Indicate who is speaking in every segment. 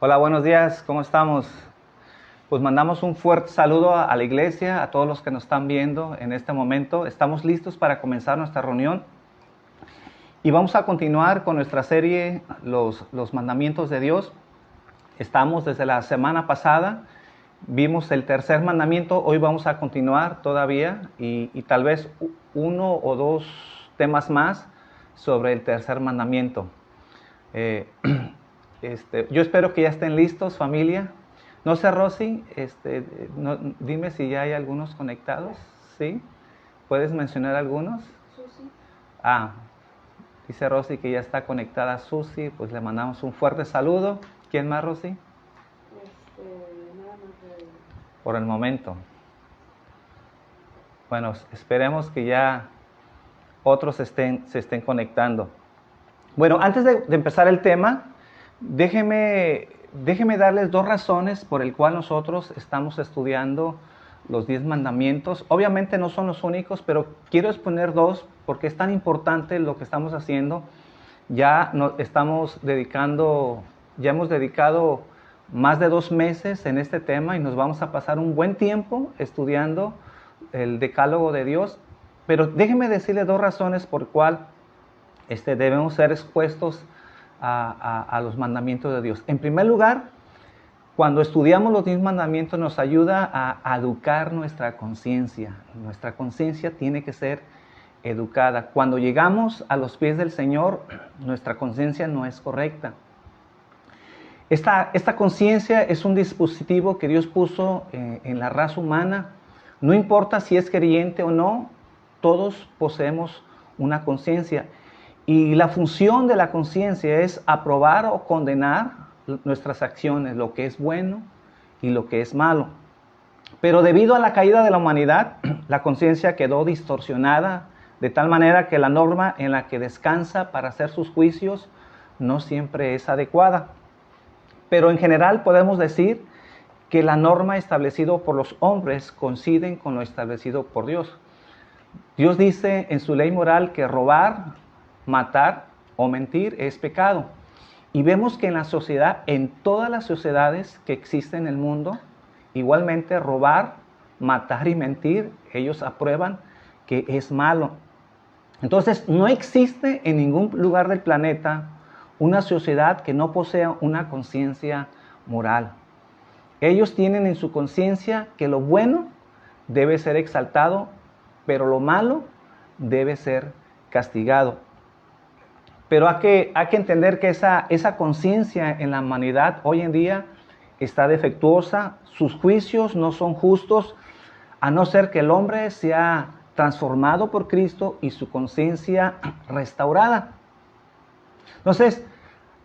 Speaker 1: Hola, buenos días, ¿cómo estamos? Pues mandamos un fuerte saludo a la iglesia, a todos los que nos están viendo en este momento. Estamos listos para comenzar nuestra reunión y vamos a continuar con nuestra serie Los Mandamientos de Dios. Estamos desde la semana pasada, vimos el tercer mandamiento, hoy vamos a continuar todavía y tal vez uno o dos temas más sobre el tercer mandamiento. Eh, yo espero que ya estén listos, familia. No sé, Rosy, dime si ya hay algunos conectados. ¿Sí? ¿Puedes mencionar algunos?
Speaker 2: Susi.
Speaker 1: Ah, dice Rosy que ya está conectada Susi, pues le mandamos un fuerte saludo. ¿Quién más, Rosy?
Speaker 2: Nada más de...
Speaker 1: Por el momento. Bueno, esperemos que ya otros se estén conectando. Bueno, antes de empezar el tema, déjeme darles dos razones por el cual nosotros estamos estudiando los 10 mandamientos. Obviamente no son los únicos, pero quiero exponer dos porque es tan importante lo que estamos haciendo. Ya hemos dedicado más de 2 meses en este tema y nos vamos a pasar un buen tiempo estudiando el decálogo de Dios. Pero déjenme decirles dos razones por cuál debemos ser expuestos a los mandamientos de Dios. En primer lugar, cuando estudiamos los 10 mandamientos nos ayuda a educar nuestra conciencia. Nuestra conciencia tiene que ser educada. Cuando llegamos a los pies del Señor, nuestra conciencia no es correcta. Esta conciencia es un dispositivo que Dios puso en la raza humana. No importa si es creyente o no, todos poseemos una conciencia. Y la función de la conciencia es aprobar o condenar nuestras acciones, lo que es bueno y lo que es malo. Pero debido a la caída de la humanidad, la conciencia quedó distorsionada, de tal manera que la norma en la que descansa para hacer sus juicios no siempre es adecuada. Pero en general podemos decir que la norma establecida por los hombres coincide con lo establecido por Dios. Dios dice en su ley moral que robar, matar o mentir es pecado. Y vemos que en la sociedad, en todas las sociedades que existen en el mundo, igualmente robar, matar y mentir, ellos aprueban que es malo. Entonces, no existe en ningún lugar del planeta una sociedad que no posea una conciencia moral. Ellos tienen en su conciencia que lo bueno debe ser exaltado, pero lo malo debe ser castigado. Pero hay que entender que esa conciencia en la humanidad hoy en día está defectuosa, sus juicios no son justos, a no ser que el hombre sea transformado por Cristo y su conciencia restaurada. Entonces,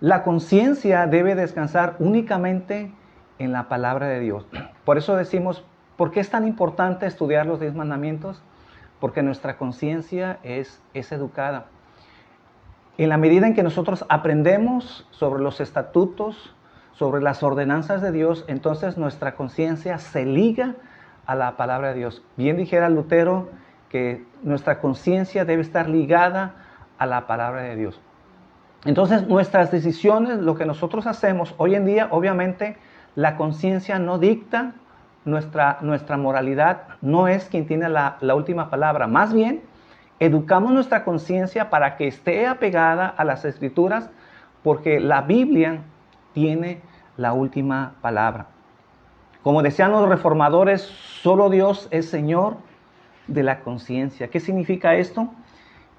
Speaker 1: la conciencia debe descansar únicamente en la palabra de Dios. Por eso decimos, ¿por qué es tan importante estudiar los 10 mandamientos? Porque nuestra conciencia es educada. En la medida en que nosotros aprendemos sobre los estatutos, sobre las ordenanzas de Dios, entonces nuestra conciencia se liga a la palabra de Dios. Bien dijera Lutero que nuestra conciencia debe estar ligada a la palabra de Dios. Entonces nuestras decisiones, lo que nosotros hacemos hoy en día, obviamente la conciencia no dicta nuestra moralidad, no es quien tiene la última palabra. Más bien, educamos nuestra conciencia para que esté apegada a las Escrituras, porque la Biblia tiene la última palabra. Como decían los reformadores, solo Dios es Señor de la conciencia. ¿Qué significa esto?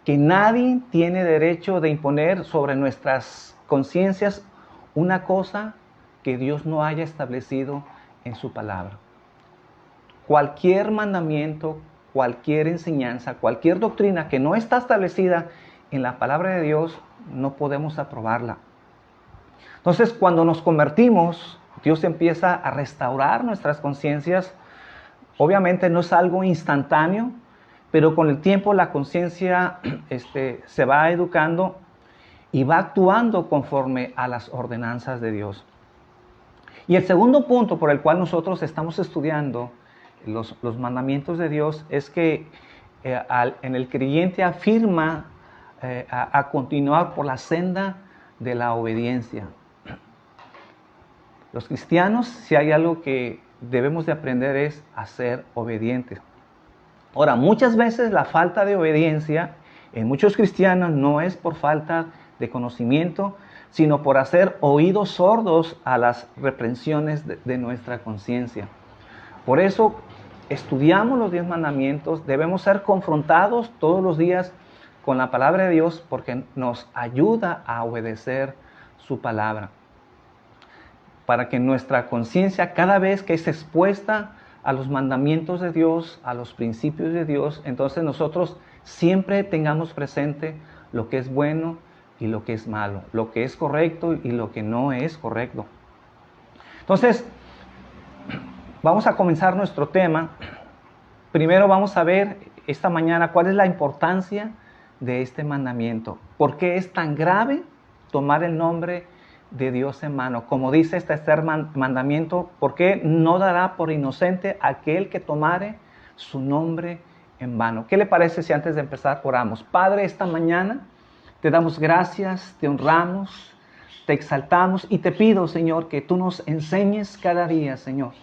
Speaker 1: Que nadie tiene derecho de imponer sobre nuestras conciencias una cosa que Dios no haya establecido en su palabra. Cualquier mandamiento, cualquier enseñanza, cualquier doctrina que no está establecida en la palabra de Dios, no podemos aprobarla. Entonces, cuando nos convertimos, Dios empieza a restaurar nuestras conciencias. Obviamente no es algo instantáneo, pero con el tiempo la conciencia se va educando y va actuando conforme a las ordenanzas de Dios. Y el segundo punto por el cual nosotros estamos estudiando los mandamientos de Dios es que en el creyente afirma a continuar por la senda de la obediencia. Los cristianos, si hay algo que debemos de aprender es a ser obedientes. Ahora, muchas veces la falta de obediencia en muchos cristianos no es por falta de conocimiento, sino por hacer oídos sordos a las reprensiones de nuestra conciencia. Por eso estudiamos los 10 mandamientos, debemos ser confrontados todos los días con la palabra de Dios porque nos ayuda a obedecer su palabra. Para que nuestra conciencia, cada vez que es expuesta a los mandamientos de Dios, a los principios de Dios, entonces nosotros siempre tengamos presente lo que es bueno y lo que es malo, lo que es correcto y lo que no es correcto. Entonces, vamos a comenzar nuestro tema. Primero vamos a ver esta mañana cuál es la importancia de este mandamiento. ¿Por qué es tan grave tomar el nombre de Dios en vano? Como dice este tercer mandamiento, ¿por qué no dará por inocente aquel que tomare su nombre en vano? ¿Qué le parece si antes de empezar oramos? Padre, esta mañana te damos gracias, te honramos, te exaltamos y te pido, Señor, que tú nos enseñes cada día, Señor.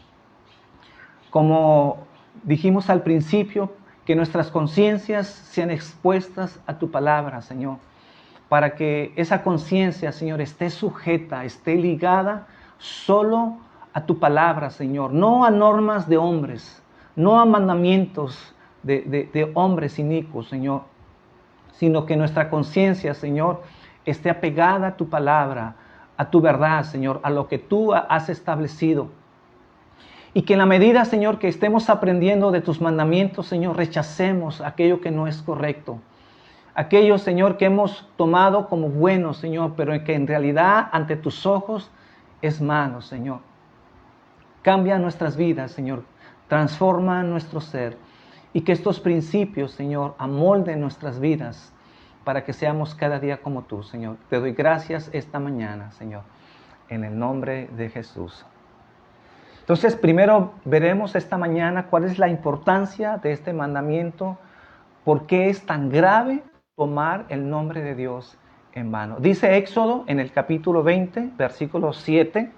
Speaker 1: Como dijimos al principio, que nuestras conciencias sean expuestas a tu palabra, Señor, para que esa conciencia, Señor, esté sujeta, esté ligada solo a tu palabra, Señor, no a normas de hombres, no a mandamientos de hombres inicuos, Señor, sino que nuestra conciencia, Señor, esté apegada a tu palabra, a tu verdad, Señor, a lo que tú has establecido. Y que en la medida, Señor, que estemos aprendiendo de tus mandamientos, Señor, rechacemos aquello que no es correcto. Aquello, Señor, que hemos tomado como bueno, Señor, pero que en realidad ante tus ojos es malo, Señor. Cambia nuestras vidas, Señor. Transforma nuestro ser. Y que estos principios, Señor, amolden nuestras vidas para que seamos cada día como tú, Señor. Te doy gracias esta mañana, Señor, en el nombre de Jesús. Entonces, primero veremos esta mañana cuál es la importancia de este mandamiento, por qué es tan grave tomar el nombre de Dios en vano. Dice Éxodo en el capítulo 20, versículo 7.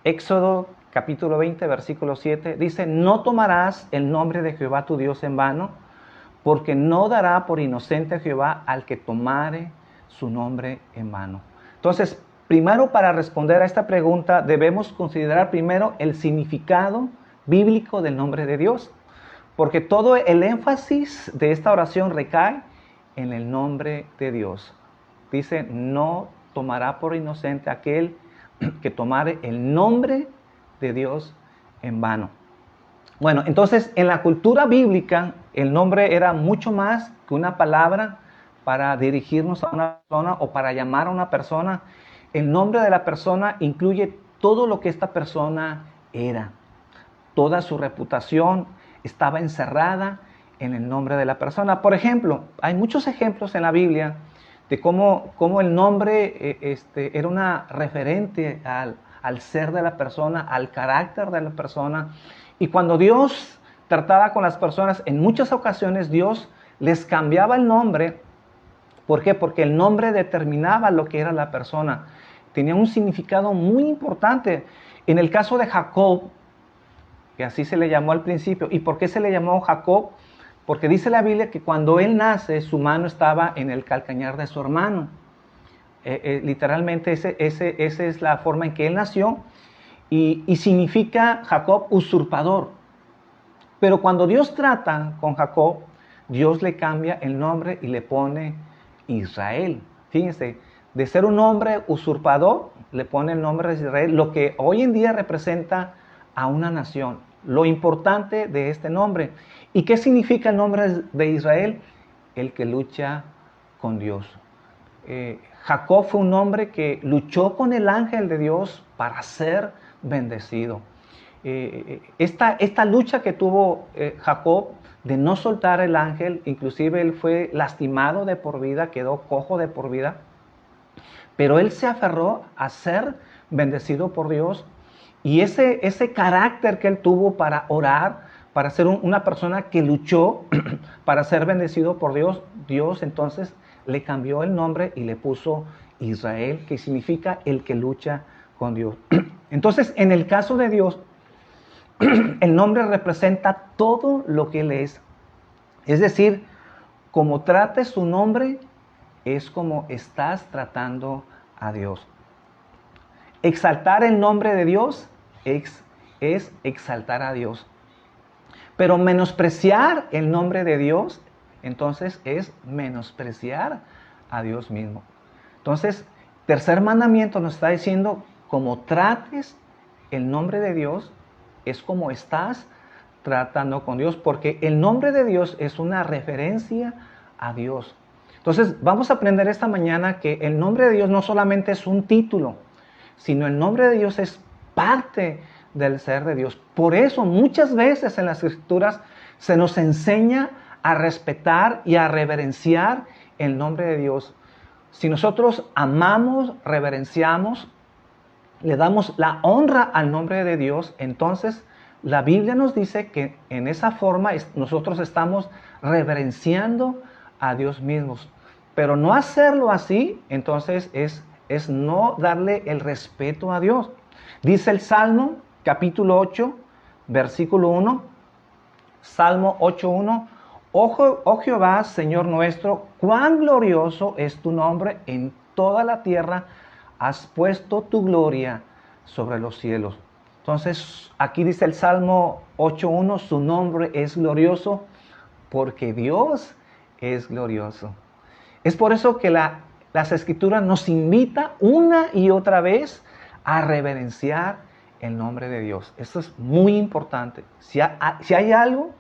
Speaker 1: Éxodo capítulo 20, versículo 7. Dice, no tomarás el nombre de Jehová tu Dios en vano, porque no dará por inocente a Jehová al que tomare su nombre en vano. Entonces, primero para responder a esta pregunta debemos considerar primero el significado bíblico del nombre de Dios. Porque todo el énfasis de esta oración recae en el nombre de Dios. Dice, no tomará por inocente aquel que tomare el nombre de Dios en vano. Bueno, entonces en la cultura bíblica el nombre era mucho más que una palabra para dirigirnos a una persona o para llamar a una persona. El nombre de la persona incluye todo lo que esta persona era, toda su reputación estaba encerrada en el nombre de la persona. Por ejemplo, hay muchos ejemplos en la Biblia de cómo el nombre era una referente al ser de la persona, al carácter de la persona. Y cuando Dios trataba con las personas, en muchas ocasiones Dios les cambiaba el nombre. ¿Por qué? Porque el nombre determinaba lo que era la persona. Tenía un significado muy importante. En el caso de Jacob, que así se le llamó al principio. ¿Y por qué se le llamó Jacob? Porque dice la Biblia que cuando él nace, su mano estaba en el calcañar de su hermano. Literalmente esa es la forma en que él nació. Y significa Jacob usurpador. Pero cuando Dios trata con Jacob, Dios le cambia el nombre y le pone Israel. Fíjense, de ser un hombre usurpador, le pone el nombre de Israel, lo que hoy en día representa a una nación. Lo importante de este nombre. ¿Y qué significa el nombre de Israel? El que lucha con Dios. Jacob fue un hombre que luchó con el ángel de Dios para ser bendecido. Esta lucha que tuvo Jacob de no soltar el ángel, inclusive él fue lastimado de por vida, quedó cojo de por vida, pero él se aferró a ser bendecido por Dios. Y ese carácter que él tuvo para orar, para ser una persona que luchó para ser bendecido por Dios, Dios entonces le cambió el nombre y le puso Israel, que significa el que lucha con Dios. Entonces, en el caso de Dios, el nombre representa todo lo que Él es. Es decir, como trates su nombre, es como estás tratando a Dios. Exaltar el nombre de Dios es exaltar a Dios. Pero menospreciar el nombre de Dios, entonces es menospreciar a Dios mismo. Entonces, tercer mandamiento nos está diciendo, como trates el nombre de Dios, es como estás tratando con Dios, porque el nombre de Dios es una referencia a Dios. Entonces, vamos a aprender esta mañana que el nombre de Dios no solamente es un título, sino el nombre de Dios es parte del ser de Dios. Por eso muchas veces en las Escrituras se nos enseña a respetar y a reverenciar el nombre de Dios. Si nosotros amamos, reverenciamos, le damos la honra al nombre de Dios, entonces la Biblia nos dice que en esa forma nosotros estamos reverenciando a Dios mismo. Pero no hacerlo así, entonces es no darle el respeto a Dios. Dice el Salmo, capítulo 8, versículo 1, Salmo 8:1, oh Jehová, Señor nuestro, cuán glorioso es tu nombre en toda la tierra, has puesto tu gloria sobre los cielos. Entonces, aquí dice el Salmo 8:1, su nombre es glorioso porque Dios es glorioso. Es por eso que las Escrituras nos invitan una y otra vez a reverenciar el nombre de Dios. Esto es muy importante. Si hay algo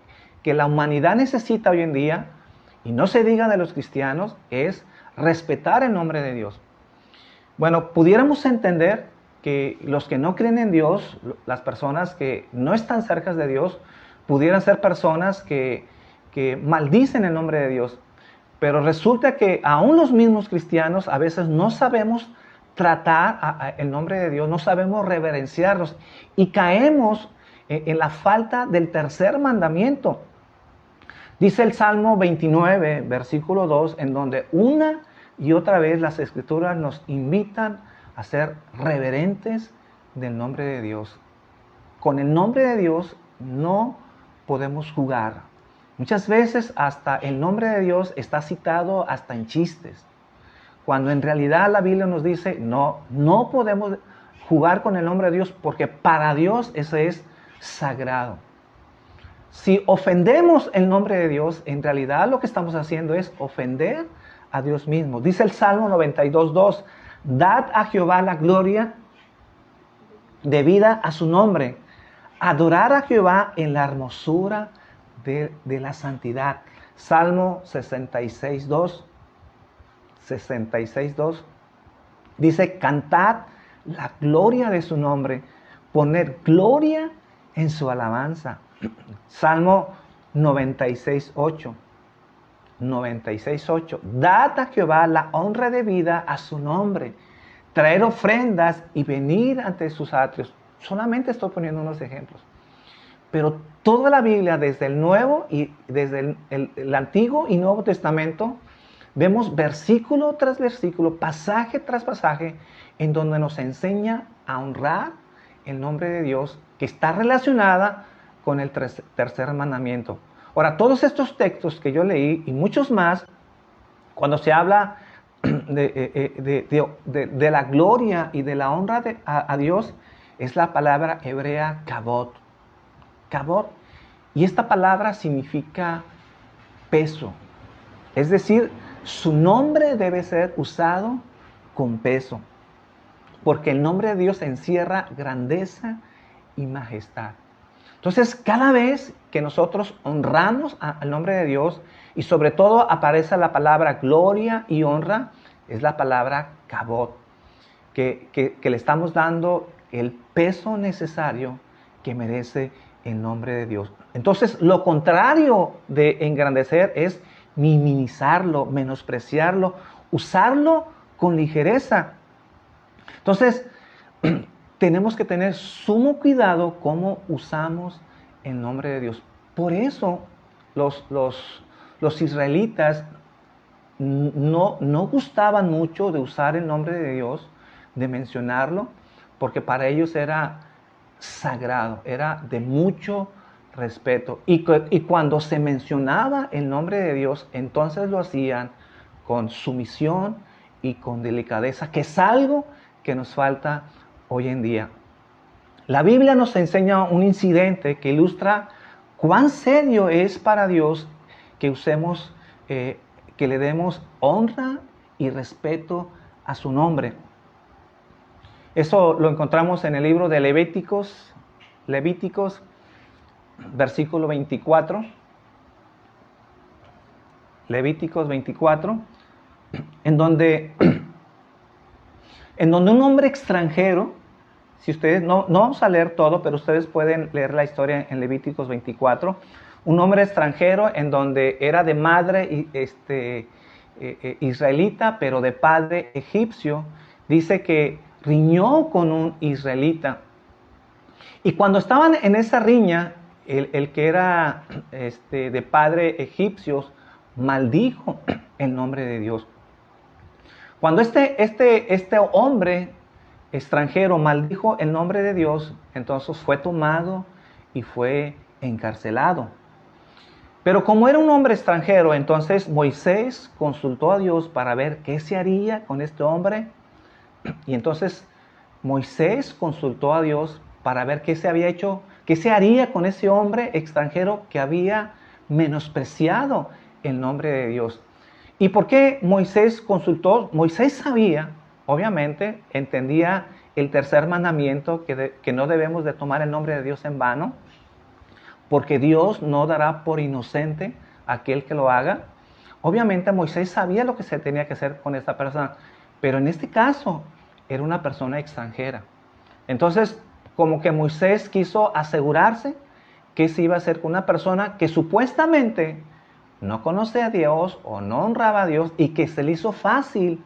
Speaker 1: que la humanidad necesita hoy en día, y no se diga de los cristianos, es respetar el nombre de Dios. Bueno, pudiéramos entender que los que no creen en Dios, las personas que no están cerca de Dios, pudieran ser personas que maldicen el nombre de Dios. Pero resulta que aún los mismos cristianos a veces no sabemos tratar el nombre de Dios, no sabemos reverenciarlos y caemos en la falta del tercer mandamiento. Dice el Salmo 29, versículo 2, en donde una y otra vez las Escrituras nos invitan a ser reverentes del nombre de Dios. Con el nombre de Dios no podemos jugar. Muchas veces hasta el nombre de Dios está citado hasta en chistes, cuando en realidad la Biblia nos dice, no podemos jugar con el nombre de Dios porque para Dios ese es sagrado. Si ofendemos el nombre de Dios, en realidad lo que estamos haciendo es ofender a Dios mismo. Dice el Salmo 92:2, dad a Jehová la gloria debida a su nombre, adorar a Jehová en la hermosura de la santidad. Salmo 66:2 dice, cantad la gloria de su nombre, poner gloria en su alabanza. Salmo 96:8, dad a Jehová la honra debida a su nombre, traer ofrendas y venir ante sus atrios. Solamente estoy poniendo unos ejemplos. Pero toda la Biblia, desde el Nuevo y desde el Antiguo y Nuevo Testamento, vemos versículo tras versículo, pasaje tras pasaje, en donde nos enseña a honrar el nombre de Dios, que está relacionada con el tercer mandamiento. Ahora, todos estos textos que yo leí y muchos más, cuando se habla de la gloria y de la honra a Dios, es la palabra hebrea kavod. Kavod. Y esta palabra significa peso. Es decir, su nombre debe ser usado con peso. Porque el nombre de Dios encierra grandeza y majestad. Entonces, cada vez que nosotros honramos al nombre de Dios, y sobre todo aparece la palabra gloria y honra, es la palabra kavod, que le estamos dando el peso necesario que merece el nombre de Dios. Entonces, lo contrario de engrandecer es minimizarlo, menospreciarlo, usarlo con ligereza. Entonces, tenemos que tener sumo cuidado cómo usamos el nombre de Dios. Por eso los israelitas no gustaban mucho de usar el nombre de Dios, de mencionarlo, porque para ellos era sagrado, era de mucho respeto. Y cuando se mencionaba el nombre de Dios, entonces lo hacían con sumisión y con delicadeza, que es algo que nos falta hoy en día. La Biblia nos enseña un incidente que ilustra cuán serio es para Dios que usemos, que le demos honra y respeto a su nombre. Eso lo encontramos en el libro de Levíticos, versículo 24. Levíticos 24, en donde un hombre extranjero, si ustedes, no vamos a leer todo, pero ustedes pueden leer la historia en Levíticos 24, un hombre extranjero en donde era de madre israelita, pero de padre egipcio, dice que riñó con un israelita. Y cuando estaban en esa riña, el que era de padre egipcio maldijo el nombre de Dios. Cuando este hombre extranjero maldijo el nombre de Dios, entonces fue tomado y fue encarcelado. Pero como era un hombre extranjero, entonces Moisés consultó a Dios para ver qué se haría con este hombre. Y entonces Moisés consultó a Dios para ver qué se había hecho, qué se haría con ese hombre extranjero que había menospreciado el nombre de Dios. ¿Y por qué Moisés consultó? Moisés sabía, obviamente, entendía el tercer mandamiento, que no debemos de tomar el nombre de Dios en vano, porque Dios no dará por inocente a aquel que lo haga. Obviamente Moisés sabía lo que se tenía que hacer con esta persona, pero en este caso era una persona extranjera. Entonces, como que Moisés quiso asegurarse que se iba a hacer con una persona que supuestamente no conoce a Dios o no honraba a Dios y que se le hizo fácil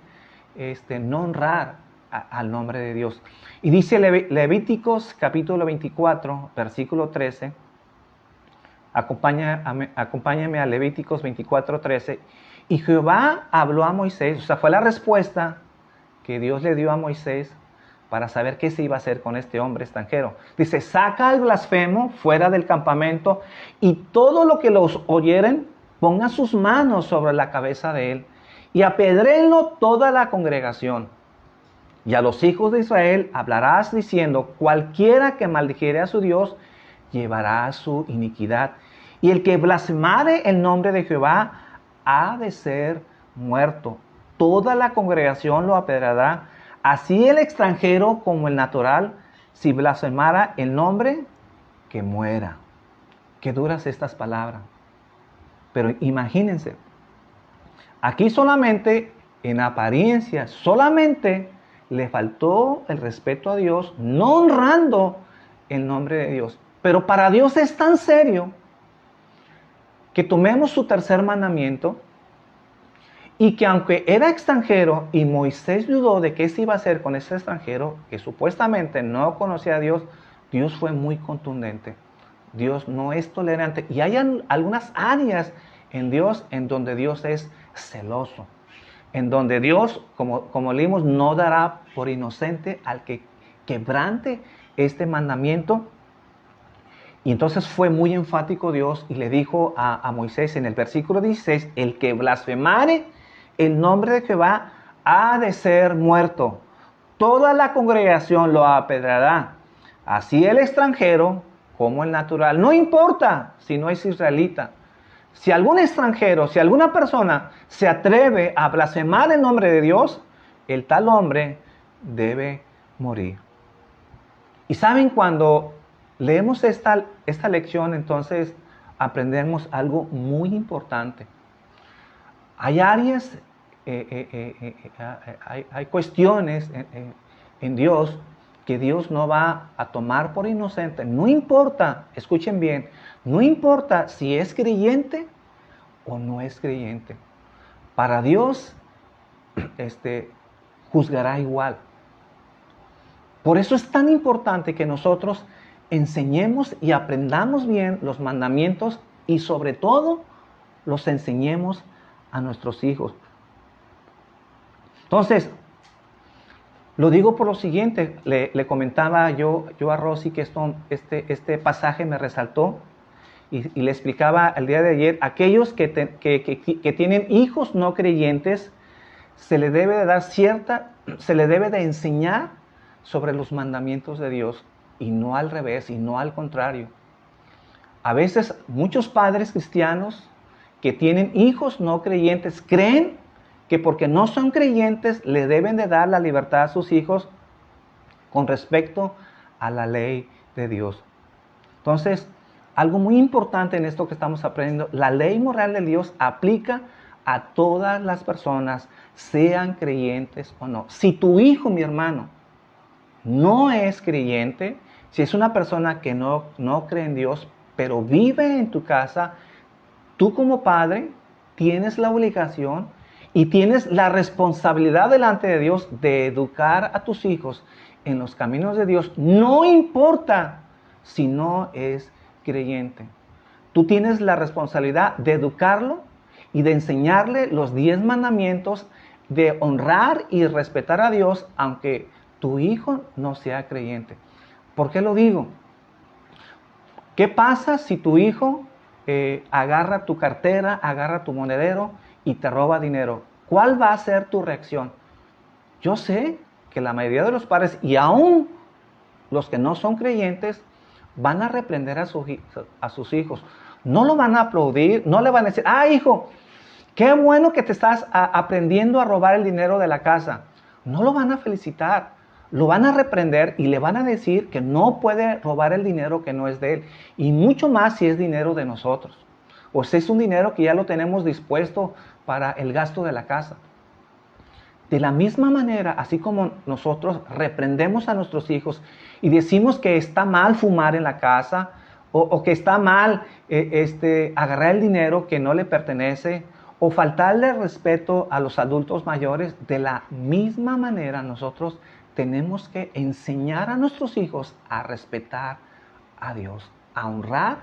Speaker 1: no honrar al nombre de Dios. Y dice Levíticos capítulo 24, versículo 13. Acompáñame a Levíticos 24, 13. Y Jehová habló a Moisés, o sea, fue la respuesta que Dios le dio a Moisés para saber qué se iba a hacer con este hombre extranjero. Dice, saca al blasfemo fuera del campamento y todo lo que los oyeren, ponga sus manos sobre la cabeza de él y apedréenlo toda la congregación. Y a los hijos de Israel hablarás diciendo, cualquiera que maldijere a su Dios, llevará su iniquidad. Y el que blasfemare el nombre de Jehová ha de ser muerto. Toda la congregación lo apedrará, así el extranjero como el natural, si blasfemara el nombre, que muera. Qué duras estas palabras. Pero imagínense, aquí solamente, en apariencia, solamente le faltó el respeto a Dios, no honrando el nombre de Dios. Pero para Dios es tan serio que tomemos su tercer mandamiento y que aunque era extranjero y Moisés dudó de qué se iba a hacer con ese extranjero que supuestamente no conocía a Dios, Dios fue muy contundente. Dios no es tolerante. Y hay algunas áreas en Dios en donde Dios es celoso. En donde Dios, como leímos, no dará por inocente al que quebrante este mandamiento. Y entonces fue muy enfático Dios y le dijo a Moisés en el versículo 16, el que blasfemare el nombre de Jehová ha de ser muerto. Toda la congregación lo apedrará, así el extranjero como el natural. No importa si no es israelita. Si algún extranjero, si alguna persona se atreve a blasfemar el nombre de Dios, el tal hombre debe morir. Y saben, cuando leemos esta lección, entonces aprendemos algo muy importante. Hay áreas, hay cuestiones en Dios que Dios no va a tomar por inocente. No importa, escuchen bien, no importa si es creyente o no es creyente. Para Dios, juzgará igual. Por eso es tan importante que nosotros enseñemos y aprendamos bien los mandamientos y sobre todo los enseñemos a nuestros hijos. Entonces, Lo digo por lo siguiente, le comentaba yo a Rosy que este pasaje me resaltó y le explicaba el día de ayer, aquellos que tienen hijos no creyentes, se les debe de se les debe de enseñar sobre los mandamientos de Dios y no al revés y no al contrario. A veces muchos padres cristianos que tienen hijos no creyentes creen que porque no son creyentes le deben de dar la libertad a sus hijos con respecto a la ley de Dios. Entonces, algo muy importante en esto que estamos aprendiendo, la ley moral de Dios aplica a todas las personas, sean creyentes o no. Si tu hijo, mi hermano, no es creyente, si es una persona que no cree en Dios, pero vive en tu casa, tú como padre tienes la obligación y tienes la responsabilidad delante de Dios de educar a tus hijos en los caminos de Dios, no importa si no es creyente. Tú tienes la responsabilidad de educarlo y de enseñarle los 10 mandamientos, de honrar y respetar a Dios, aunque tu hijo no sea creyente. ¿Por qué lo digo? ¿Qué pasa si tu hijo agarra tu cartera, agarra tu monedero y te roba dinero? ¿Cuál va a ser tu reacción? Yo sé que la mayoría de los padres, y aún los que no son creyentes, van a reprender a sus hijos. No lo van a aplaudir, no le van a decir, hijo, qué bueno que te estás aprendiendo a robar el dinero de la casa. No lo van a felicitar, lo van a reprender y le van a decir que no puede robar el dinero que no es de él. Y mucho más si es dinero de nosotros. O si es un dinero que ya lo tenemos dispuesto para el gasto de la casa. De la misma manera, así como nosotros reprendemos a nuestros hijos y decimos que está mal fumar en la casa o que está mal agarrar el dinero que no le pertenece o faltarle respeto a los adultos mayores, de la misma manera nosotros tenemos que enseñar a nuestros hijos a respetar a Dios, a honrar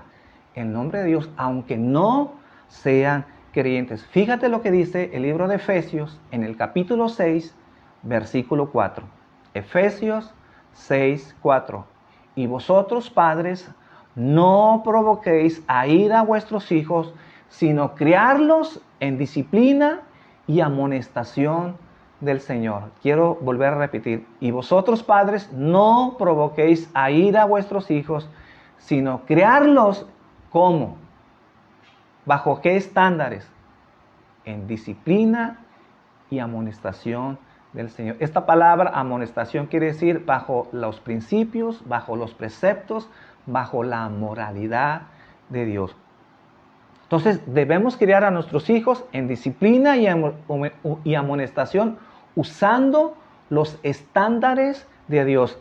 Speaker 1: el nombre de Dios, aunque no sean creyentes. Fíjate lo que dice el libro de Efesios en el capítulo 6, versículo 4. Efesios 6, 4. Y vosotros, padres, no provoquéis a ira a vuestros hijos, sino criarlos en disciplina y amonestación del Señor. Quiero volver a repetir. Y vosotros, padres, no provoquéis a ira a vuestros hijos, sino criarlos, ¿cómo? ¿Bajo qué estándares? En disciplina y amonestación del Señor. Esta palabra amonestación quiere decir bajo los principios, bajo los preceptos, bajo la moralidad de Dios. Entonces debemos criar a nuestros hijos en disciplina y amonestación usando los estándares de Dios.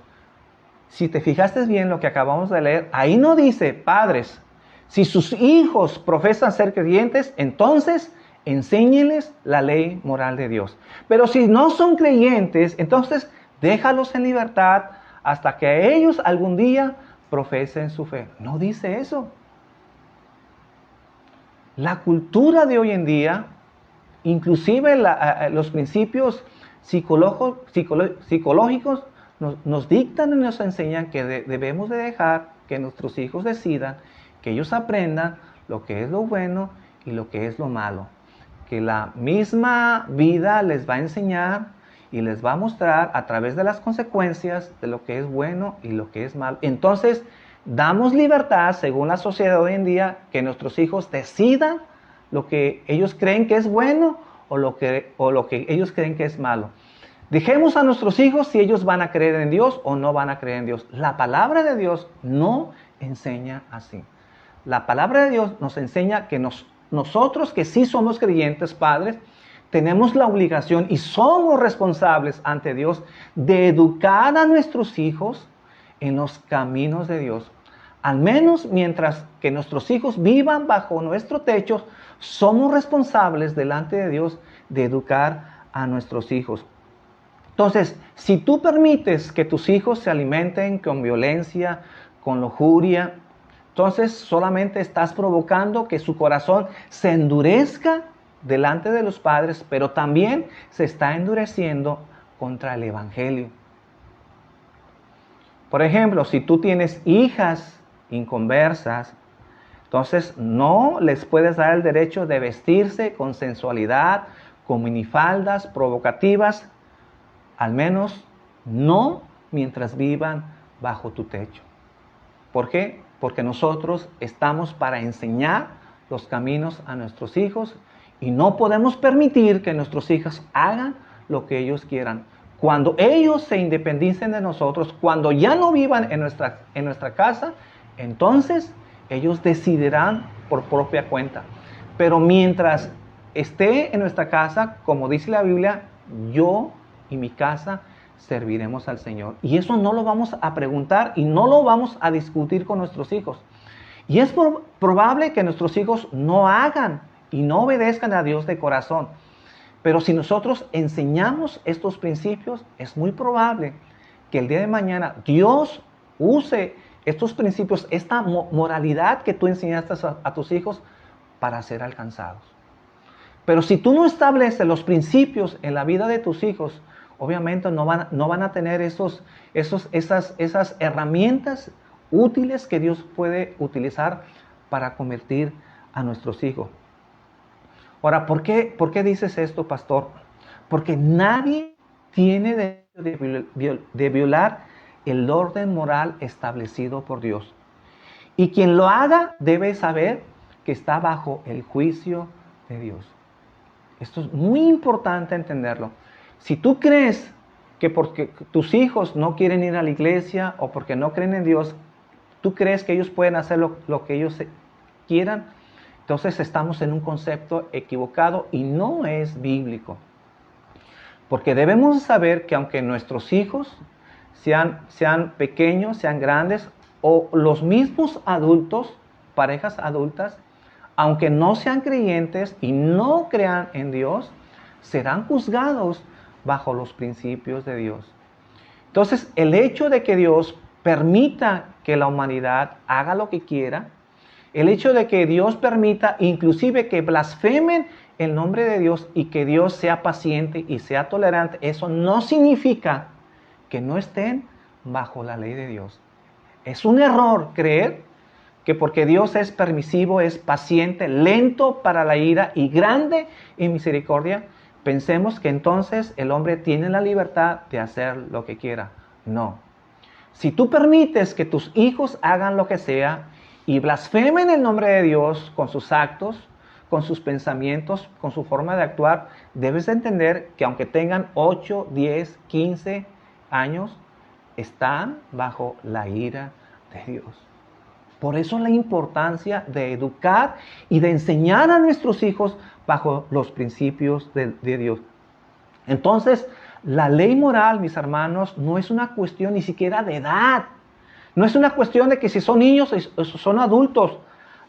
Speaker 1: Si te fijaste bien lo que acabamos de leer, ahí no dice, padres, si sus hijos profesan ser creyentes, entonces enséñenles la ley moral de Dios. Pero si no son creyentes, entonces déjalos en libertad hasta que ellos algún día profesen su fe. No dice eso. La cultura de hoy en día, inclusive los principios psicológicos nos dictan y nos enseñan que debemos de dejar que nuestros hijos decidan, que ellos aprendan lo que es lo bueno y lo que es lo malo. Que la misma vida les va a enseñar y les va a mostrar a través de las consecuencias de lo que es bueno y lo que es malo. Entonces, damos libertad, según la sociedad hoy en día, que nuestros hijos decidan lo que ellos creen que es bueno o lo que ellos creen que es malo. Dejemos a nuestros hijos si ellos van a creer en Dios o no van a creer en Dios. La palabra de Dios no enseña así. La palabra de Dios nos enseña que nosotros que sí somos creyentes, padres, tenemos la obligación y somos responsables ante Dios de educar a nuestros hijos en los caminos de Dios. Al menos mientras que nuestros hijos vivan bajo nuestro techo, somos responsables delante de Dios de educar a nuestros hijos. Entonces, si tú permites que tus hijos se alimenten con violencia, con lujuria, entonces solamente estás provocando que su corazón se endurezca delante de los padres, pero también se está endureciendo contra el Evangelio. Por ejemplo, si tú tienes hijas inconversas, entonces no les puedes dar el derecho de vestirse con sensualidad, con minifaldas provocativas, al menos no mientras vivan bajo tu techo. ¿Por qué? Porque nosotros estamos para enseñar los caminos a nuestros hijos y no podemos permitir que nuestros hijos hagan lo que ellos quieran. Cuando ellos se independicen de nosotros, cuando ya no vivan en nuestra casa, entonces ellos decidirán por propia cuenta. Pero mientras esté en nuestra casa, como dice la Biblia, yo y mi casa serviremos al Señor. Y eso no lo vamos a preguntar y no lo vamos a discutir con nuestros hijos. Y es probable que nuestros hijos no hagan y no obedezcan a Dios de corazón. Pero si nosotros enseñamos estos principios, es muy probable que el día de mañana Dios use estos principios, esta moralidad que tú enseñaste a tus hijos para ser alcanzados. Pero si tú no estableces los principios en la vida de tus hijos, obviamente no van a tener esas herramientas útiles que Dios puede utilizar para convertir a nuestros hijos. Ahora, ¿por qué dices esto, pastor? Porque nadie tiene derecho de violar el orden moral establecido por Dios. Y quien lo haga debe saber que está bajo el juicio de Dios. Esto es muy importante entenderlo. Si tú crees que porque tus hijos no quieren ir a la iglesia o porque no creen en Dios, tú crees que ellos pueden hacer lo que ellos quieran, entonces estamos en un concepto equivocado y no es bíblico. Porque debemos saber que aunque nuestros hijos sean pequeños, sean grandes, o los mismos adultos, parejas adultas, aunque no sean creyentes y no crean en Dios, serán juzgados bajo los principios de Dios. Entonces, el hecho de que Dios permita que la humanidad haga lo que quiera, el hecho de que Dios permita inclusive que blasfemen el nombre de Dios y que Dios sea paciente y sea tolerante, eso no significa que no estén bajo la ley de Dios. Es un error creer que porque Dios es permisivo, es paciente, lento para la ira y grande en misericordia, pensemos que entonces el hombre tiene la libertad de hacer lo que quiera. No. Si tú permites que tus hijos hagan lo que sea y blasfemen el nombre de Dios con sus actos, con sus pensamientos, con su forma de actuar, debes de entender que aunque tengan 8, 10, 15 años, están bajo la ira de Dios. Por eso la importancia de educar y de enseñar a nuestros hijos bajo los principios de Dios. Entonces, la ley moral, mis hermanos, no es una cuestión ni siquiera de edad. No es una cuestión de que si son niños o son adultos.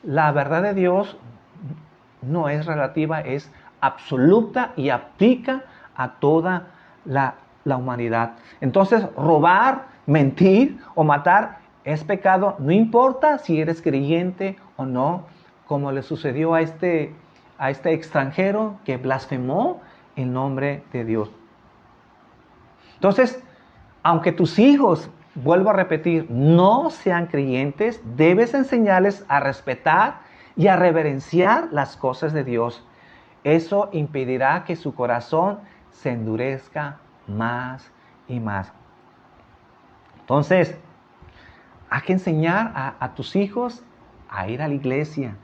Speaker 1: La verdad de Dios no es relativa, es absoluta y aplica a toda la humanidad. Entonces, robar, mentir o matar es pecado, no importa si eres creyente o no, como le sucedió a este extranjero que blasfemó el nombre de Dios. Entonces, aunque tus hijos, vuelvo a repetir, no sean creyentes, debes enseñarles a respetar y a reverenciar las cosas de Dios. Eso impedirá que su corazón se endurezca más y más. Entonces, hay que enseñar a tus hijos a ir a la iglesia,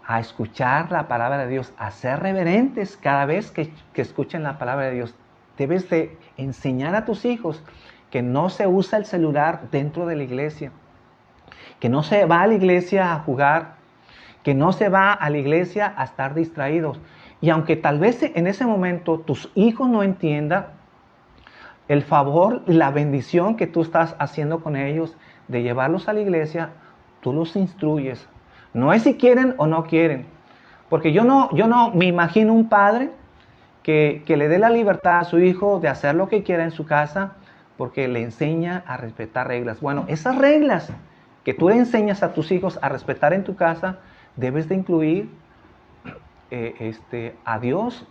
Speaker 1: a escuchar la palabra de Dios, a ser reverentes cada vez que escuchen la palabra de Dios. Debes de enseñar a tus hijos que no se usa el celular dentro de la iglesia, que no se va a la iglesia a jugar, que no se va a la iglesia a estar distraídos. Y aunque tal vez en ese momento tus hijos no entiendan el favor y la bendición que tú estás haciendo con ellos de llevarlos a la iglesia, tú los instruyes. No es si quieren o no quieren. Porque yo no me imagino un padre que le dé la libertad a su hijo de hacer lo que quiera en su casa porque le enseña a respetar reglas. Bueno, esas reglas que tú le enseñas a tus hijos a respetar en tu casa, debes de incluir a Dios,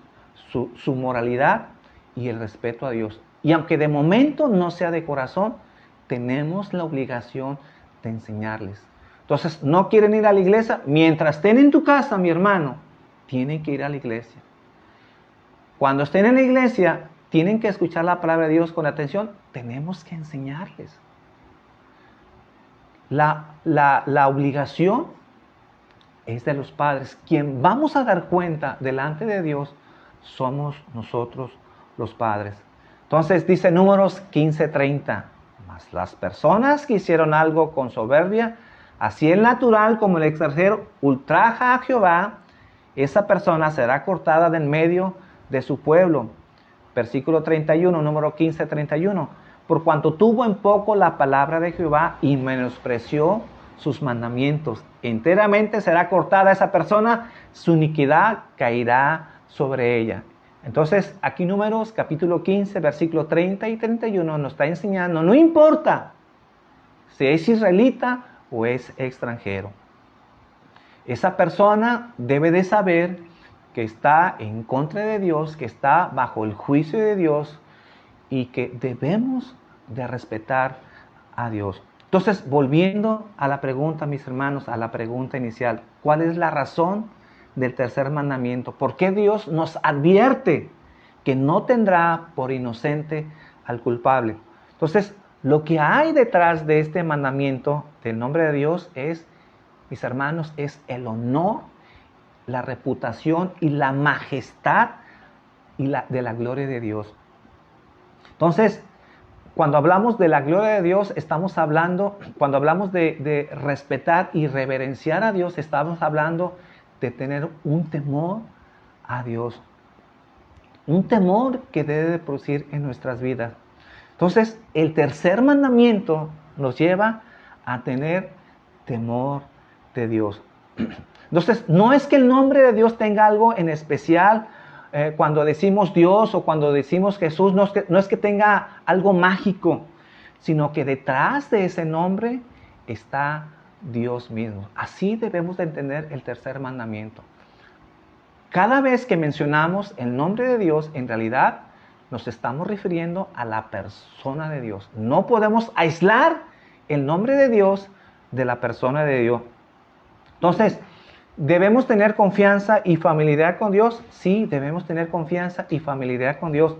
Speaker 1: su moralidad y el respeto a Dios. Y aunque de momento no sea de corazón, tenemos la obligación de enseñarles. Entonces, no quieren ir a la iglesia. Mientras estén en tu casa, mi hermano, tienen que ir a la iglesia. Cuando estén en la iglesia, tienen que escuchar la palabra de Dios con atención. Tenemos que enseñarles. La obligación es de los padres. Quien vamos a dar cuenta delante de Dios somos nosotros los padres. Entonces dice Números 15:30. Mas las personas que hicieron algo con soberbia, así el natural como el extranjero, ultraja a Jehová, esa persona será cortada de en medio de su pueblo. Versículo 31, número 15:31. Por cuanto tuvo en poco la palabra de Jehová y menospreció sus mandamientos, enteramente será cortada esa persona, su iniquidad caerá sobre ella. Entonces, aquí Números capítulo 15, versículo 30 y 31 nos está enseñando, no importa si es israelita o es extranjero. Esa persona debe de saber que está en contra de Dios, que está bajo el juicio de Dios y que debemos de respetar a Dios. Entonces, volviendo a la pregunta, mis hermanos, a la pregunta inicial, ¿cuál es la razón del tercer mandamiento? ¿Por qué Dios nos advierte que no tendrá por inocente al culpable? Entonces, lo que hay detrás de este mandamiento del nombre de Dios es, mis hermanos, es el honor, la reputación y la majestad de la gloria de Dios. Entonces, cuando hablamos de la gloria de Dios, estamos hablando, cuando hablamos de respetar y reverenciar a Dios, estamos hablando de tener un temor a Dios. Un temor que debe de producir en nuestras vidas. Entonces, el tercer mandamiento nos lleva a tener temor de Dios. Entonces, no es que el nombre de Dios tenga algo en especial. Cuando decimos Dios o cuando decimos Jesús, no es que tenga algo mágico, sino que detrás de ese nombre está Dios mismo. Así debemos de entender el tercer mandamiento. Cada vez que mencionamos el nombre de Dios, en realidad nos estamos refiriendo a la persona de Dios. No podemos aislar el nombre de Dios de la persona de Dios. Entonces, ¿debemos tener confianza y familiaridad con Dios? Sí, debemos tener confianza y familiaridad con Dios.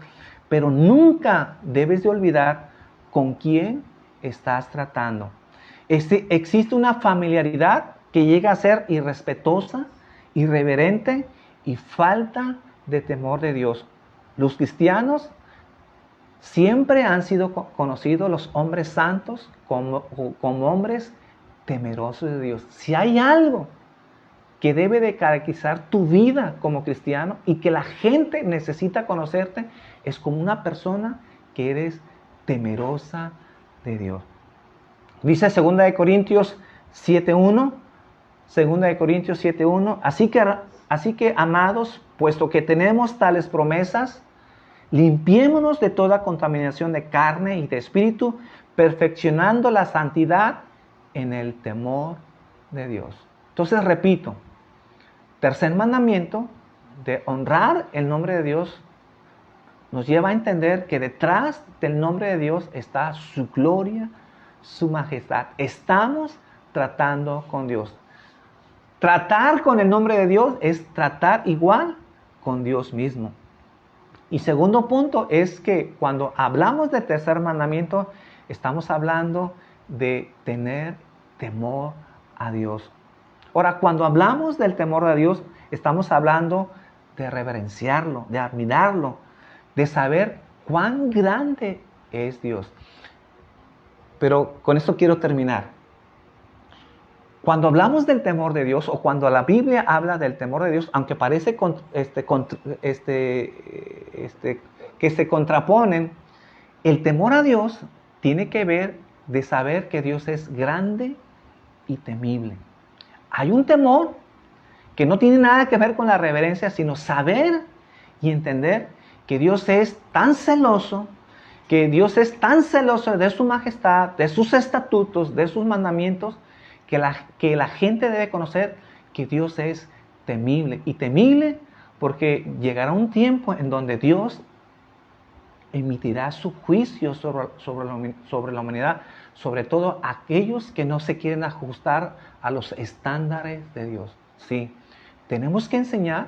Speaker 1: Pero nunca debes de olvidar con quién estás tratando. Existe una familiaridad que llega a ser irrespetuosa, irreverente y falta de temor de Dios. Los cristianos siempre han sido conocidos, los hombres santos, como hombres temerosos de Dios. Si hay algo que debe de caracterizar tu vida como cristiano y que la gente necesita conocerte, es como una persona que eres temerosa de Dios. Dice 2 Corintios 7:1, 2 Corintios 7:1, así que, amados, puesto que tenemos tales promesas, limpiémonos de toda contaminación de carne y de espíritu, perfeccionando la santidad en el temor de Dios. Entonces, repito, tercer mandamiento de honrar el nombre de Dios nos lleva a entender que detrás del nombre de Dios está su gloria, su majestad. Estamos tratando con Dios. Tratar con el nombre de Dios es tratar igual con Dios mismo. Y segundo punto es que cuando hablamos del tercer mandamiento, estamos hablando de tener temor a Dios. Ahora, cuando hablamos del temor a Dios, estamos hablando de reverenciarlo, de admirarlo, de saber cuán grande es Dios. Pero con esto quiero terminar. Cuando hablamos del temor de Dios, o cuando la Biblia habla del temor de Dios, aunque parece que se contraponen, el temor a Dios tiene que ver de saber que Dios es grande y temible. Hay un temor que no tiene nada que ver con la reverencia, sino saber y entender que Dios es tan celoso, de su majestad, de sus estatutos, de sus mandamientos, que la gente debe conocer que Dios es temible. Y temible porque llegará un tiempo en donde Dios emitirá su juicio sobre la humanidad, sobre todo aquellos que no se quieren ajustar a los estándares de Dios. Sí, tenemos que enseñar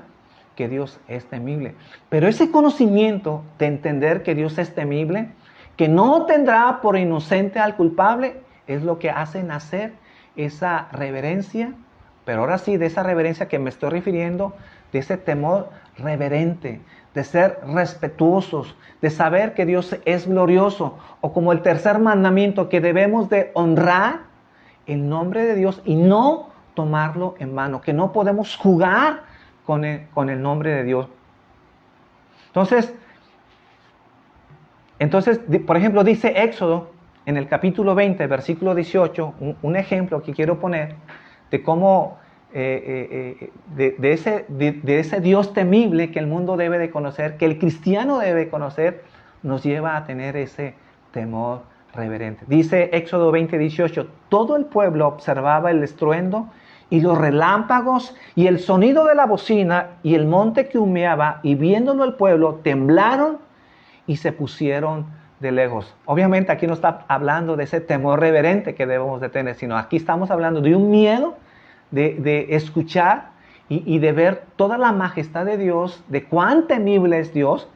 Speaker 1: que Dios es temible, pero ese conocimiento de entender que Dios es temible, que no tendrá por inocente al culpable, es lo que hace nacer esa reverencia, pero ahora sí, de esa reverencia que me estoy refiriendo, de ese temor reverente, de ser respetuosos, de saber que Dios es glorioso, o como el tercer mandamiento, que debemos de honrar el nombre de Dios y no tomarlo en vano, que no podemos jugar con el nombre de Dios. Entonces, por ejemplo, dice Éxodo, en el capítulo 20, versículo 18, un ejemplo que quiero poner de cómo de ese Dios temible que el mundo debe de conocer, que el cristiano debe conocer, nos lleva a tener ese temor reverente. Dice Éxodo 20, 18, todo el pueblo observaba el estruendo y los relámpagos y el sonido de la bocina y el monte que humeaba, y viéndolo el pueblo temblaron y se pusieron de lejos. Obviamente aquí no está hablando de ese temor reverente que debemos de tener, sino aquí estamos hablando de un miedo de escuchar y de ver toda la majestad de Dios, de cuán temible es Dios,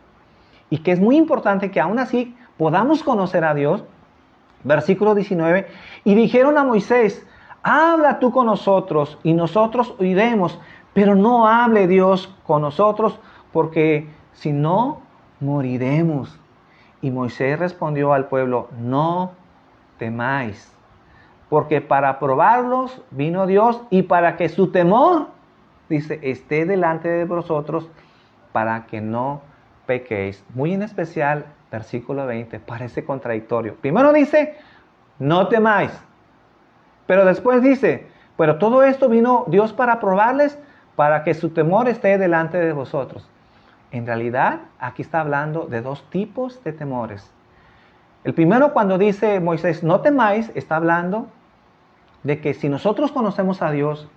Speaker 1: y que es muy importante que aún así podamos conocer a Dios. Versículo 19, y dijeron a Moisés, habla tú con nosotros y nosotros oiremos, pero no hable Dios con nosotros, porque si no, moriremos. Y Moisés respondió al pueblo, no temáis, porque para probarlos vino Dios y para que su temor, dice, esté delante de vosotros, para que no pequéis. Muy en especial, versículo 20, parece contradictorio. Primero dice, no temáis, pero después dice, pero todo esto vino Dios para probarles, para que su temor esté delante de vosotros. En realidad, aquí está hablando de dos tipos de temores. El primero, cuando dice Moisés, no temáis, está hablando de que si nosotros conocemos a Dios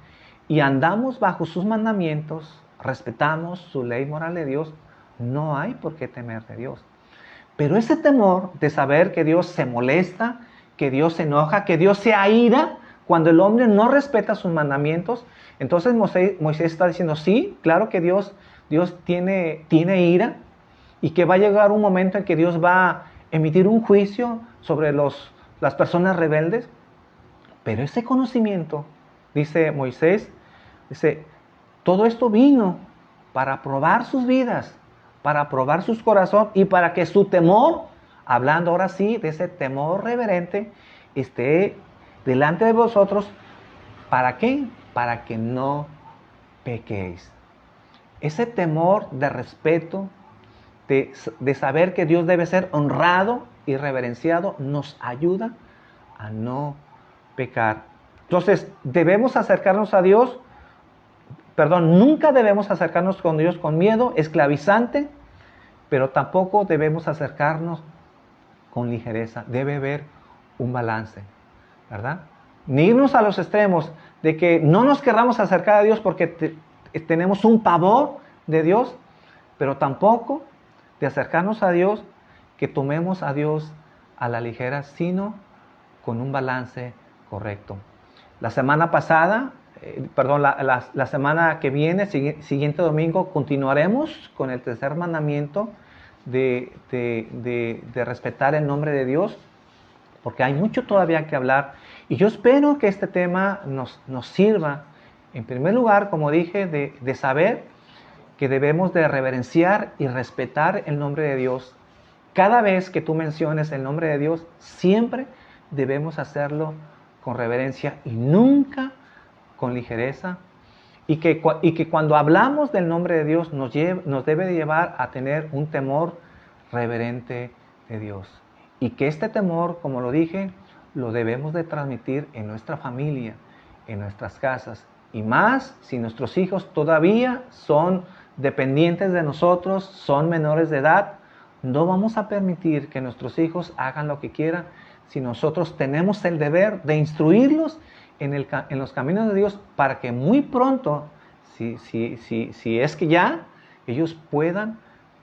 Speaker 1: y andamos bajo sus mandamientos, respetamos su ley moral de Dios, no hay por qué temer de Dios. Pero ese temor de saber que Dios se molesta, que Dios se enoja, que Dios se aira cuando el hombre no respeta sus mandamientos, entonces Moisés está diciendo, sí, claro que Dios tiene ira, y que va a llegar un momento en que Dios va a emitir un juicio sobre las personas rebeldes. Pero ese conocimiento, dice Moisés, dice, todo esto vino para probar sus vidas, para probar sus corazones y para que su temor, hablando ahora sí de ese temor reverente, esté delante de vosotros. ¿Para qué? Para que no pequéis. Ese temor de respeto, de saber que Dios debe ser honrado y reverenciado, nos ayuda a no pecar. Entonces, debemos acercarnos a Dios, nunca debemos acercarnos con Dios con miedo esclavizante, pero tampoco debemos acercarnos con ligereza. Debe haber un balance, ¿verdad? Ni irnos a los extremos de que no nos querramos acercar a Dios porque tenemos un pavor de Dios, pero tampoco de acercarnos a Dios que tomemos a Dios a la ligera, sino con un balance correcto. La semana pasada, la semana que viene, siguiente domingo, continuaremos con el tercer mandamiento de respetar el nombre de Dios, porque hay mucho todavía que hablar, y yo espero que este tema nos sirva, en primer lugar, como dije, de saber que debemos de reverenciar y respetar el nombre de Dios. Cada vez que tú menciones el nombre de Dios, siempre debemos hacerlo con reverencia y nunca con ligereza, y que cuando hablamos del nombre de Dios nos debe de llevar a tener un temor reverente de Dios, y que este temor, como lo dije, lo debemos de transmitir en nuestra familia, en nuestras casas, y más si nuestros hijos todavía son dependientes de nosotros, son menores de edad. No vamos a permitir que nuestros hijos hagan lo que quieran, si nosotros tenemos el deber de instruirlos en los caminos de Dios, para que muy pronto, si es que ya, ellos puedan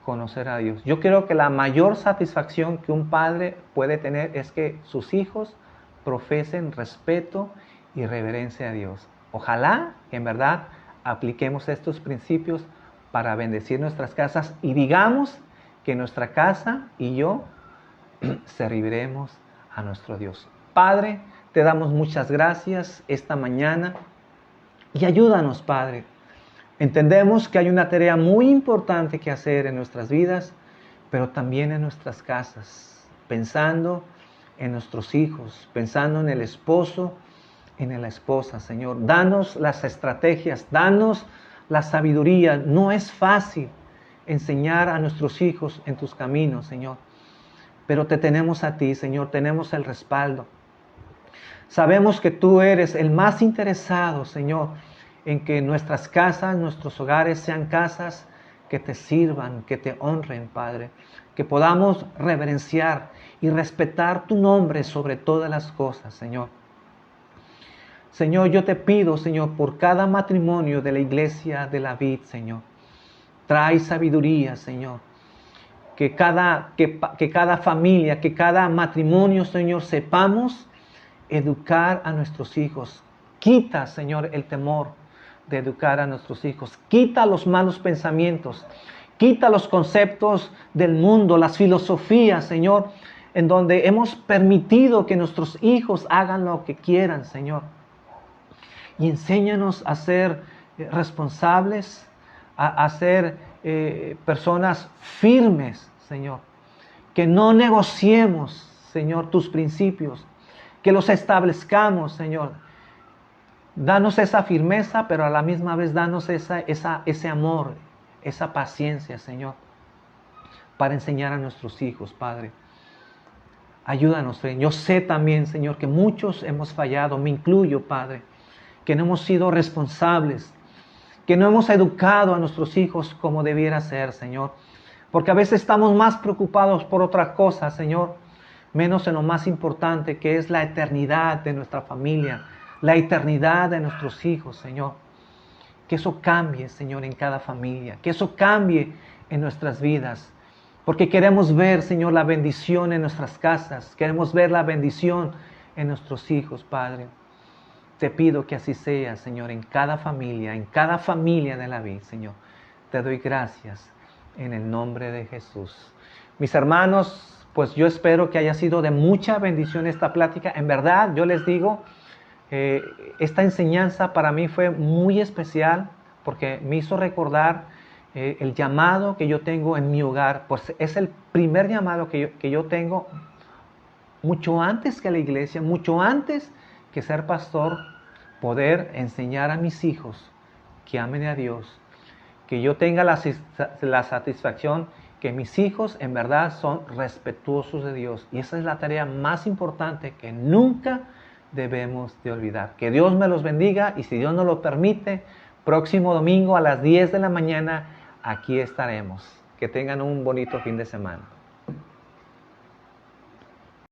Speaker 1: conocer a Dios. Yo creo que la mayor satisfacción que un padre puede tener es que sus hijos profesen respeto y reverencia a Dios. Ojalá que en verdad apliquemos estos principios para bendecir nuestras casas y digamos que nuestra casa y yo serviremos a nuestro Dios. Padre, te damos muchas gracias esta mañana y ayúdanos, Padre. Entendemos que hay una tarea muy importante que hacer en nuestras vidas, pero también en nuestras casas, pensando en nuestros hijos, pensando en el esposo, en la esposa, Señor. Danos las estrategias, danos la sabiduría. No es fácil enseñar a nuestros hijos en tus caminos, Señor, pero te tenemos a ti, Señor, tenemos el respaldo. Sabemos que tú eres el más interesado, Señor, en que nuestras casas, nuestros hogares sean casas que te sirvan, que te honren, Padre. Que podamos reverenciar y respetar tu nombre sobre todas las cosas, Señor. Señor, yo te pido, Señor, por cada matrimonio de la iglesia de la vid, Señor. Trae sabiduría, Señor. Que cada familia, que cada matrimonio, Señor, sepamos educar a nuestros hijos. Quita, Señor, el temor de educar a nuestros hijos. Quita los malos pensamientos. Quita los conceptos del mundo, las filosofías, Señor, en donde hemos permitido que nuestros hijos hagan lo que quieran, Señor. Y enséñanos a ser responsables, a ser personas firmes, Señor. Que no negociemos, Señor, tus principios. Que los establezcamos, Señor. Danos esa firmeza, pero a la misma vez danos ese amor, esa paciencia, Señor, para enseñar a nuestros hijos, Padre. Ayúdanos, Señor. Yo sé también, Señor, que muchos hemos fallado, me incluyo, Padre, que no hemos sido responsables, que no hemos educado a nuestros hijos como debiera ser, Señor. Porque a veces estamos más preocupados por otra cosa, Señor, menos en lo más importante, que es la eternidad de nuestra familia, la eternidad de nuestros hijos, Señor. Que eso cambie, Señor, en cada familia, que eso cambie en nuestras vidas, porque queremos ver, Señor, la bendición en nuestras casas, queremos ver la bendición en nuestros hijos, Padre. Te pido que así sea, Señor, en cada familia de la vida, Señor. Te doy gracias en el nombre de Jesús. Mis hermanos, pues yo espero que haya sido de mucha bendición esta plática. En verdad, yo les digo, esta enseñanza para mí fue muy especial porque me hizo recordar el llamado que yo tengo en mi hogar. Pues es el primer llamado que yo tengo mucho antes que la iglesia, mucho antes que ser pastor, poder enseñar a mis hijos que amen a Dios, que yo tenga la satisfacción que mis hijos en verdad son respetuosos de Dios. Y esa es la tarea más importante que nunca debemos de olvidar. Que Dios me los bendiga y si Dios nos lo permite, próximo domingo a las 10 de la mañana aquí estaremos. Que tengan un bonito fin de semana.